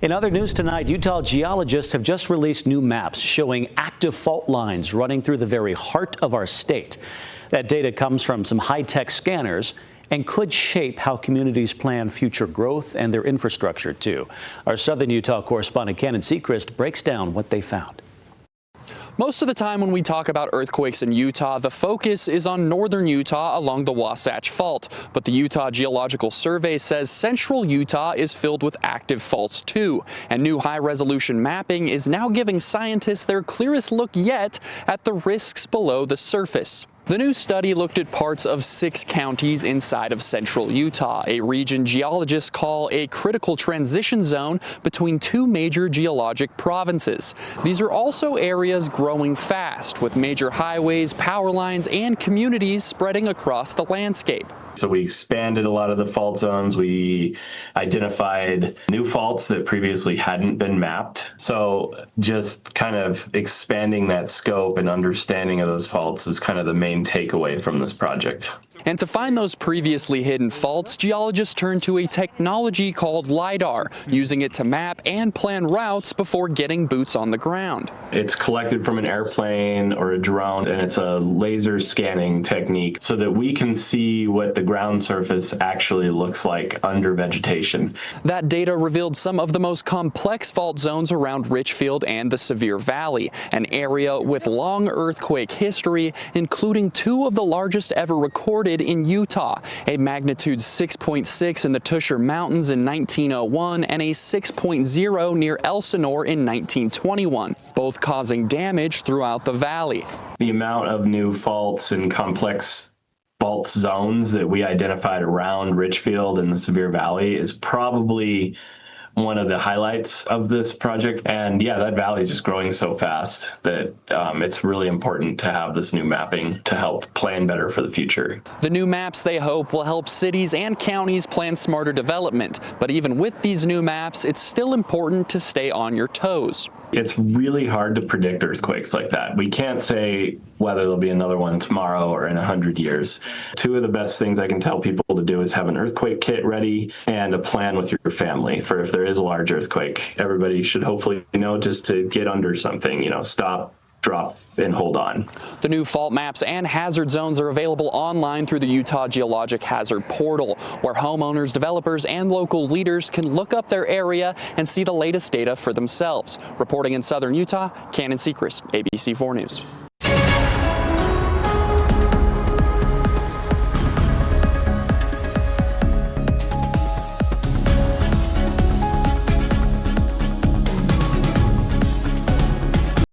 In other news tonight, Utah geologists have just released new maps showing active fault lines running through the very heart of our state. That data comes from some high-tech scanners and could shape how communities plan future growth and their infrastructure, too. Our Southern Utah correspondent Cannon Seacrest breaks down what they found. Most of the time when we talk about earthquakes in Utah, the focus is on northern Utah along the Wasatch Fault. But the Utah Geological Survey says central Utah is filled with active faults too. And new high-resolution mapping is now giving scientists their clearest look yet at the risks below the surface. The new study looked at parts of 6 counties inside of central Utah, a region geologists call a critical transition zone between 2 major geologic provinces. These are also areas growing fast, with major highways, power lines, and communities spreading across the landscape. So we expanded a lot of the fault zones. We identified new faults that previously hadn't been mapped. So just kind of expanding that scope and understanding of those faults is kind of the main takeaway from this project. And to find those previously hidden faults, geologists turn to a technology called LiDAR, using it to map and plan routes before getting boots on the ground. It's collected from an airplane or a drone, and it's a laser scanning technique so that we can see what the ground surface actually looks like under vegetation. That data revealed some of the most complex fault zones around Richfield and the Sevier Valley, an area with long earthquake history, including 2 of the largest ever recorded in Utah, a magnitude 6.6 in the Tusher Mountains in 1901 and a 6.0 near Elsinore in 1921, both causing damage throughout the valley. The amount of new faults and complex fault zones that we identified around Richfield and the Sevier Valley is probably one of the highlights of this project. And yeah, that valley is just growing so fast that it's really important to have this new mapping to help plan better for the future. The new maps, they hope, will help cities and counties plan smarter development. But even with these new maps, it's still important to stay on your toes. It's really hard to predict earthquakes like that. We can't say whether there'll be another one tomorrow or in 100 years. 2 of the best things I can tell people to do is have an earthquake kit ready and a plan with your family for if there is a large earthquake. Everybody should hopefully know just to get under something, stop, drop, and hold on. The new fault maps and hazard zones are available online through the Utah Geologic Hazard Portal, where homeowners, developers, and local leaders can look up their area and see the latest data for themselves. Reporting in southern Utah, Cannon Seacrest, ABC 4 News.